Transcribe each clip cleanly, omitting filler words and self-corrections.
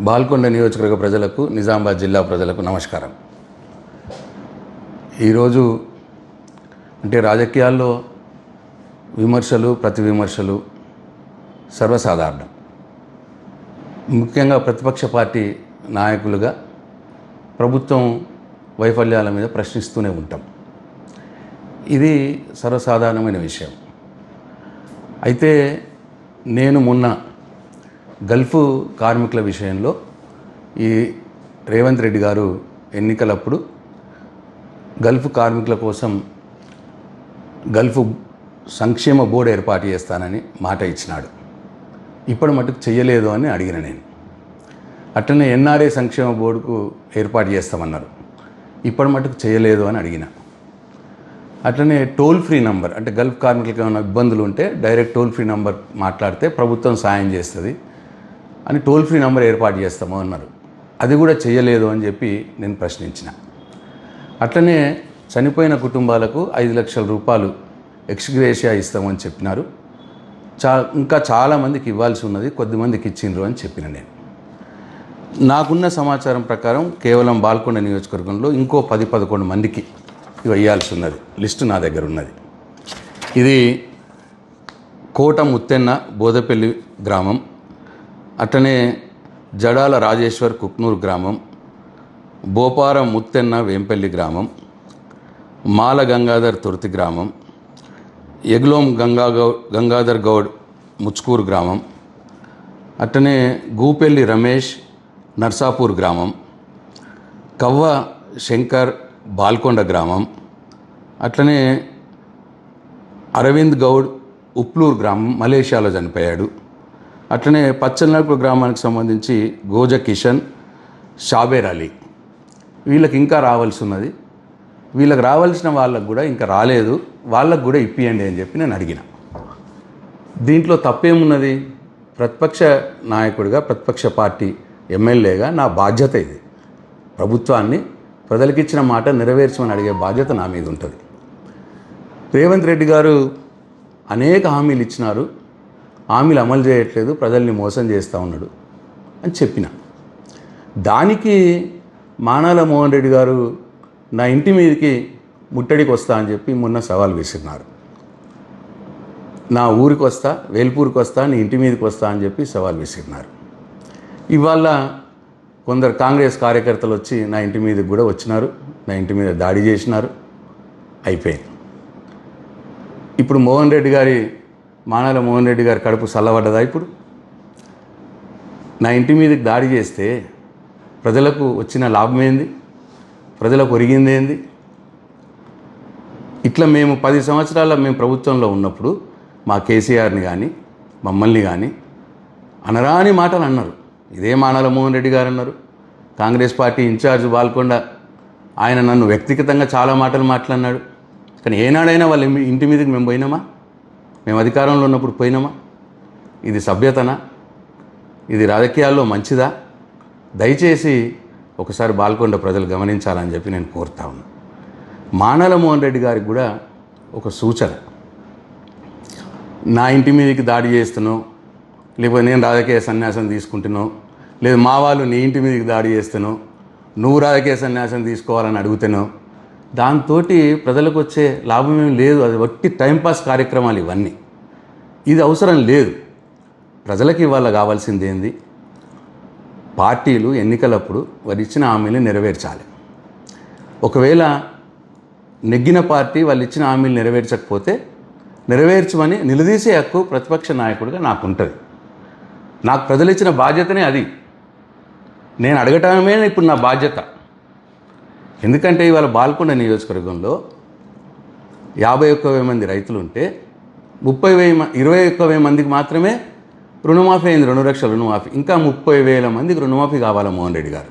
బాల్కొండ నియోజకవర్గ ప్రజలకు, నిజామాబాద్ జిల్లా ప్రజలకు నమస్కారం. ఈరోజు అంటే రాజకీయాల్లో విమర్శలు, ప్రతి విమర్శలు సర్వసాధారణం. ముఖ్యంగా ప్రతిపక్ష పార్టీ నాయకులుగా ప్రభుత్వం వైఫల్యాల మీద ప్రశ్నిస్తూనే ఉంటాం. ఇది సర్వసాధారణమైన విషయం. అయితే నేను మొన్న గల్ఫ్ కార్మికుల విషయంలో ఈ రేవంత్ రెడ్డి గారు ఎన్నికలప్పుడు గల్ఫ్ కార్మికుల కోసం గల్ఫ్ సంక్షేమ బోర్డు ఏర్పాటు చేస్తానని మాట ఇచ్చినాడు. ఇప్పటి మటుకు చెయ్యలేదు అని అడిగిన నేను. అట్లనే ఎన్ఆర్ఏ సంక్షేమ బోర్డుకు ఏర్పాటు చేస్తామన్నారు. ఇప్పటి మటుకు చేయలేదు అని అడిగిన. అట్లనే టోల్ ఫ్రీ నంబర్, అంటే గల్ఫ్ కార్మికులకు ఏమైనా ఇబ్బందులు ఉంటే డైరెక్ట్ టోల్ ఫ్రీ నంబర్ మాట్లాడితే ప్రభుత్వం సాయం చేస్తుంది అని టోల్ ఫ్రీ నంబర్ ఏర్పాటు చేస్తాము అన్నారు. అది కూడా చేయలేదు అని చెప్పి నేను ప్రశ్నించిన. అట్లనే చనిపోయిన కుటుంబాలకు 5 లక్షల రూపాయలు ఎక్స్గ్రేషియా ఇస్తామని చెప్పినారు. ఇంకా చాలామందికి ఇవ్వాల్సి ఉన్నది, కొద్దిమందికి ఇచ్చిండ్రు అని చెప్పిన నేను. నాకున్న సమాచారం ప్రకారం కేవలం బాల్కొండ నియోజకవర్గంలో ఇంకో 10-11 మందికి ఇవ్వాల్సి ఉన్నది. లిస్టు నా దగ్గర ఉన్నది. ఇది కోట ముత్తెన్న బోదపల్లి గ్రామం, అట్లనే జడాల రాజేశ్వర్ కుక్నూరు గ్రామం, బోపారం ముత్తెన్న వేంపల్లి గ్రామం, మాల గంగాధర్ తుర్తి గ్రామం, ఎగ్లోం గంగాధర్ గౌడ్ ముచ్కూరు గ్రామం, అట్లనే గూపెల్లి రమేష్ నర్సాపూర్ గ్రామం, కవ్వ శంకర్ బాల్కొండ గ్రామం, అట్లనే అరవింద్ గౌడ్ ఉప్లూరు గ్రామం మలేషియాలో చనిపోయాడు. అట్లనే పచ్చనల్పూర్ గ్రామానికి సంబంధించి గోజ కిషన్, షాబేర్ అలీ. వీళ్ళకి ఇంకా రావాల్సి ఉన్నది. వీళ్ళకి రావాల్సిన వాళ్ళకు కూడా ఇంకా రాలేదు, వాళ్ళకు కూడా ఇప్పియండి అని చెప్పి నేను అడిగిన. దీంట్లో తప్పేమున్నది? ప్రతిపక్ష నాయకుడిగా, ప్రతిపక్ష పార్టీ ఎమ్మెల్యేగా నా బాధ్యత ఇది. ప్రభుత్వాన్ని ప్రజలకిచ్చిన మాట నెరవేర్చమని అడిగే బాధ్యత నా మీద ఉంటుంది. రేవంత్ రెడ్డి గారు అనేక హామీలు ఇచ్చినారు, హామీలు అమలు చేయట్లేదు, ప్రజల్ని మోసం చేస్తూ ఉన్నాడు అని చెప్పిన. దానికి మానాల మోహన్ రెడ్డి గారు నా ఇంటి మీదకి ముట్టడికి వస్తా అని చెప్పి మొన్న సవాల్ విసిరినారు. నా ఊరికి వస్తా, వేల్పూర్కి వస్తా, నీ ఇంటి మీదకి వస్తా అని చెప్పి సవాల్ విసిరినారు. ఇవాళ కొందరు కాంగ్రెస్ కార్యకర్తలు వచ్చి నా ఇంటి మీదకి కూడా వచ్చినారు, నా ఇంటి మీద దాడి చేసినారు. అయిపోయింది. ఇప్పుడు మానాల మోహన్ రెడ్డి గారి కడుపు చల్లబడ్డదా? ఇప్పుడు నా ఇంటి మీదకి దాడి చేస్తే ప్రజలకు వచ్చిన లాభం ఏంది? ప్రజలకు ఒరిగింది ఏంది? ఇట్లా మేము 10 సంవత్సరాల మేము ప్రభుత్వంలో ఉన్నప్పుడు మా కేసీఆర్ని కానీ మమ్మల్ని కానీ అనరాని మాటలు అన్నారు. ఇదే మానాల మోహన్ రెడ్డి గారు అన్నారు. కాంగ్రెస్ పార్టీ ఇన్ఛార్జ్ బాల్కొండ ఆయన నన్ను వ్యక్తిగతంగా చాలా మాటలు మాట్లాడినాడు. కానీ ఏనాడైనా వాళ్ళ ఇంటి మీదకి మేము పోయినామా? మేము అధికారంలో ఉన్నప్పుడు పోయినామా? ఇది సభ్యతనా? ఇది రాజకీయాల్లో మంచిదా? దయచేసి ఒకసారి బాల్కొండ ప్రజలు గమనించాలని చెప్పి నేను కోరుతా ఉన్నాను. మానాల మోహన్ రెడ్డి గారికి కూడా ఒక సూచన. నా ఇంటి మీదకి దాడి చేస్తున్నావు, లేకపోతే నేను రాజకీయ సన్యాసం తీసుకుంటున్నావు, లేదు మా వాళ్ళు నీ ఇంటి మీదకి దాడి చేస్తున్నావు, నువ్వు రాజకీయ సన్యాసం తీసుకోవాలని అడుగుతున్నావు, దాంతో ప్రజలకు వచ్చే లాభం ఏం లేదు. అది వట్టి టైంపాస్ కార్యక్రమాలు ఇవన్నీ. ఇది అవసరం లేదు. ప్రజలకి ఇవాళ కావాల్సింది ఏంది? పార్టీలు ఎన్నికలప్పుడు వారు ఇచ్చిన హామీలు నెరవేర్చాలి. ఒకవేళ నెగ్గిన పార్టీ వాళ్ళు ఇచ్చిన హామీలు నెరవేర్చకపోతే నెరవేర్చమని నిలదీసే హక్కు ప్రతిపక్ష నాయకుడిగా నాకు ఉంటుంది. నాకు ప్రజలు ఇచ్చిన బాధ్యతనే అది. నేను అడగటమే ఇప్పుడు నా బాధ్యత. ఎందుకంటే ఇవాళ బాల్కొండ నియోజకవర్గంలో 51,000 మంది రైతులు ఉంటే 21,000 మందికి మాత్రమే రుణమాఫీ అయింది. 2 లక్షల రుణమాఫీ. ఇంకా 30,000 మందికి రుణమాఫీ కావాలా మోహన్ రెడ్డి గారు?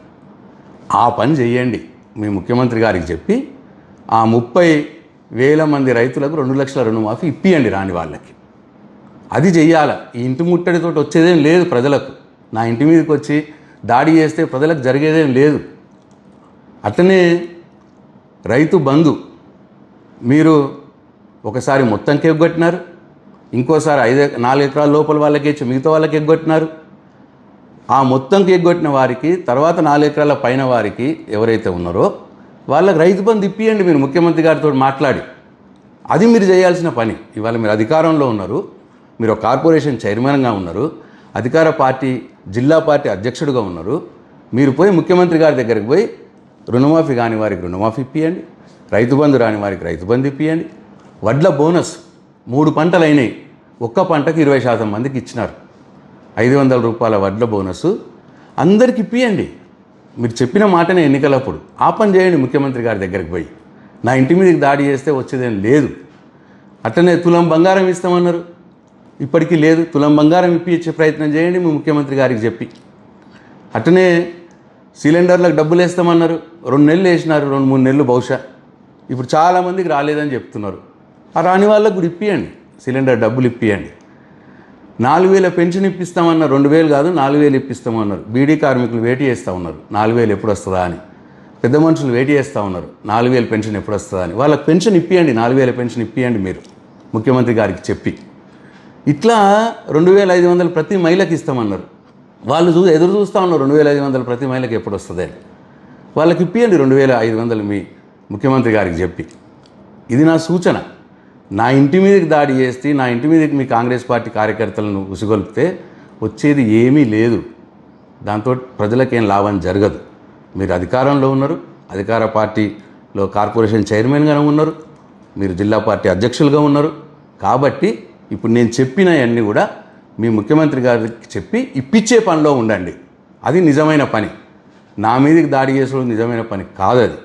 ఆ పని చెయ్యండి. మీ ముఖ్యమంత్రి గారికి చెప్పి ఆ 30,000 మంది రైతులకు 2 లక్షల రుణమాఫీ ఇప్పియండి రాని వాళ్ళకి. అది చెయ్యాల. ఈ ఇంటి ముట్టడితో వచ్చేదేం లేదు ప్రజలకు. నా ఇంటి మీదకి వచ్చి దాడి చేస్తే ప్రజలకు జరిగేదేం లేదు. అట్లనే రైతు బంధు మీరు ఒకసారి మొత్తంకి ఎగ్గొట్టినారు, ఇంకోసారి 4 ఎకరాల లోపల వాళ్ళకి ఇచ్చి మిగతా వాళ్ళకి ఎగ్గొట్టినారు. ఆ మొత్తం ఎగ్గొట్టిన వారికి తర్వాత 4 ఎకరాల పైన వారికి ఎవరైతే ఉన్నారో వాళ్ళకి రైతు బంధు ఇప్పియండి మీరు ముఖ్యమంత్రి గారితో మాట్లాడి. అది మీరు చేయాల్సిన పని. ఇవాళ మీరు అధికారంలో ఉన్నారు, మీరు ఒక కార్పొరేషన్ చైర్మన్గా ఉన్నారు, అధికార పార్టీ జిల్లా పార్టీ అధ్యక్షుడిగా ఉన్నారు. మీరు పోయి ముఖ్యమంత్రి గారి దగ్గరికి పోయి రుణమాఫీ కాని వారికి రుణమాఫీ ఇప్పియండి, రైతు బంధు రాని వారికి రైతు బంధు ఇప్పియండి, వడ్ల బోనస్ 3 పంటలు అయినాయి, ఒక్క పంటకు 20% మందికి ఇచ్చినారు. 500 రూపాయల వడ్ల బోనస్ అందరికి ఇప్పియండి. మీరు చెప్పిన మాటనే ఎన్నికలప్పుడు ఆ పని చేయండి. ముఖ్యమంత్రి గారి దగ్గరికి పోయి నా ఇంటి మీదకి దాడి చేస్తే వచ్చేదేం లేదు. అట్లనే తులం బంగారం ఇస్తామన్నారు, ఇప్పటికీ లేదు. తులం బంగారం ఇప్పించే ప్రయత్నం చేయండి మీ ముఖ్యమంత్రి గారికి చెప్పి. అట్లనే సిలిండర్లకు డబ్బులు వేస్తామన్నారు, 2 నెలలు వేసినారు, 2-3 నెలలు బహుశా. ఇప్పుడు చాలామందికి రాలేదని చెప్తున్నారు. ఆ రాని వాళ్ళకు కూడా ఇప్పియండి, సిలిండర్ డబ్బులు ఇప్పియండి. 4,000 పెన్షన్ ఇప్పిస్తామన్నారు, 2,000 కాదు 4,000 ఇప్పిస్తామన్నారు. బీడీ కార్మికులు వేటి చేస్తూ ఉన్నారు 4,000 ఎప్పుడు వస్తుందా అని. పెద్ద మనుషులు వేటి చేస్తూ ఉన్నారు 4,000 పెన్షన్ ఎప్పుడు వస్తుందా అని. వాళ్ళకి పెన్షన్ ఇప్పియండి, 4,000 పెన్షన్ ఇప్పియండి మీరు ముఖ్యమంత్రి గారికి చెప్పి. ఇట్లా 2,500 ప్రతి మహిళకి ఇస్తామన్నారు. వాళ్ళు ఎదురు చూస్తూ ఉన్నారు 2,500 ప్రతి మహిళకి ఎప్పుడు వస్తుంది అని. వాళ్ళకి ఇప్పియండి 2,500 మీ ముఖ్యమంత్రి గారికి చెప్పి. ఇది నా సూచన. నా ఇంటి మీదకి దాడి చేస్తే, నా ఇంటి మీదకి మీ కాంగ్రెస్ పార్టీ కార్యకర్తలను ఉసిగొల్పితే వచ్చేది ఏమీ లేదు. దాంతో ప్రజలకేం లాభం జరగదు. మీరు అధికారంలో ఉన్నారు, అధికార పార్టీలో కార్పొరేషన్ చైర్మన్గా ఉన్నారు, మీరు జిల్లా పార్టీ అధ్యక్షులుగా ఉన్నారు. కాబట్టి ఇప్పుడు నేను చెప్పినవన్నీ కూడా మీ ముఖ్యమంత్రి గారికి చెప్పి ఇప్పించే పనిలో ఉండండి. అది నిజమైన పని. నా మీదకి దాడి చేసడం నిజమైన పని కాదు. అది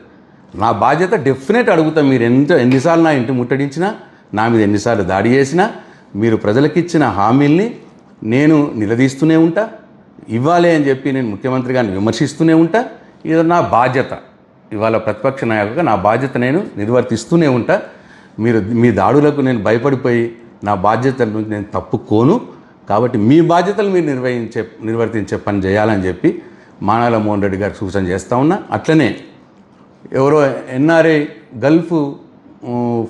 నా బాధ్యత. డెఫినెట్ అడుగుతా. మీరు ఎన్నిసార్లు నా ఇంటి ముట్టడించినా, నా మీద ఎన్నిసార్లు దాడి చేసినా, మీరు ప్రజలకిచ్చిన హామీల్ని నేను నిలదీస్తూనే ఉంటా. ఇవ్వాలి అని చెప్పి నేను ముఖ్యమంత్రి గారిని విమర్శిస్తూనే ఉంటా. ఇది నా బాధ్యత. ఇవాళ ప్రతిపక్ష నాయకుడిగా నా బాధ్యత నేను నిర్వర్తిస్తూనే ఉంటా. మీ దాడులకు నేను భయపడిపోయి నా బాధ్యతల నుంచి నేను తప్పుకోను. కాబట్టి మీ బాధ్యతలు మీరు నిర్వర్తించే పని చేయాలని చెప్పి మానాల మోహన్ రెడ్డి గారికి సూచన చేస్తూ ఉన్నా. అట్లనే ఎవరో ఎన్ఆర్ఐ గల్ఫ్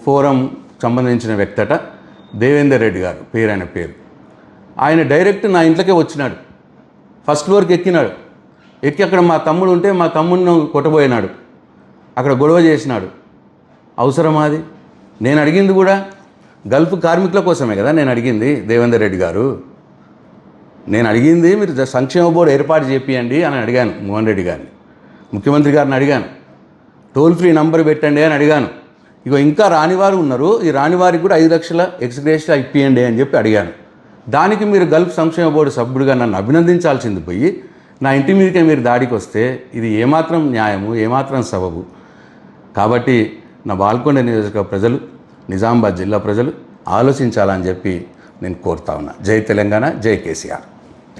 ఫోరం సంబంధించిన వ్యక్తట దేవేందర్ రెడ్డి గారు ఆయన పేరు. ఆయన డైరెక్ట్ నా ఇంట్లోకే వచ్చినాడు. ఫస్ట్ ఫ్లోర్కి ఎక్కినాడు. ఎక్కి అక్కడ మా తమ్ముడు ఉంటే మా తమ్ముడిని కొట్టబోయినాడు. అక్కడ గొడవ చేసినాడు. అవసరమా అది? నేను అడిగింది కూడా గల్ఫ్ కార్మికుల కోసమే కదా నేను అడిగింది. దేవేందర్ రెడ్డి గారు, నేను అడిగింది మీరు సంక్షేమ బోర్డు ఏర్పాటు చేపియండి అని అడిగాను. మోహన్ రెడ్డి గారిని, ముఖ్యమంత్రి గారిని అడిగాను. టోల్ ఫ్రీ నంబర్ పెట్టండి అని అడిగాను. ఇగో ఇంకా రానివారు ఉన్నారు, ఈ రానివారికి కూడా 5 లక్షల ఎక్స్గ్రేషియా ఇప్పియండి అని చెప్పి అడిగాను. దానికి మీరు గల్ఫ్ సంక్షేమ బోర్డు సభ్యుడిగా నన్ను అభినందించాల్సింది పోయి నా ఇంటి మీదకే మీరు దాడికి వస్తే ఇది ఏమాత్రం న్యాయము, ఏమాత్రం సబబు? కాబట్టి నా బాల్కొండ నియోజకవర్గ ప్రజలు, నిజామాబాద్ జిల్లా ప్రజలు ఆలోచించాలని చెప్పి నేను కోరుతా ఉన్నా. జై తెలంగాణ, జై కేసీఆర్.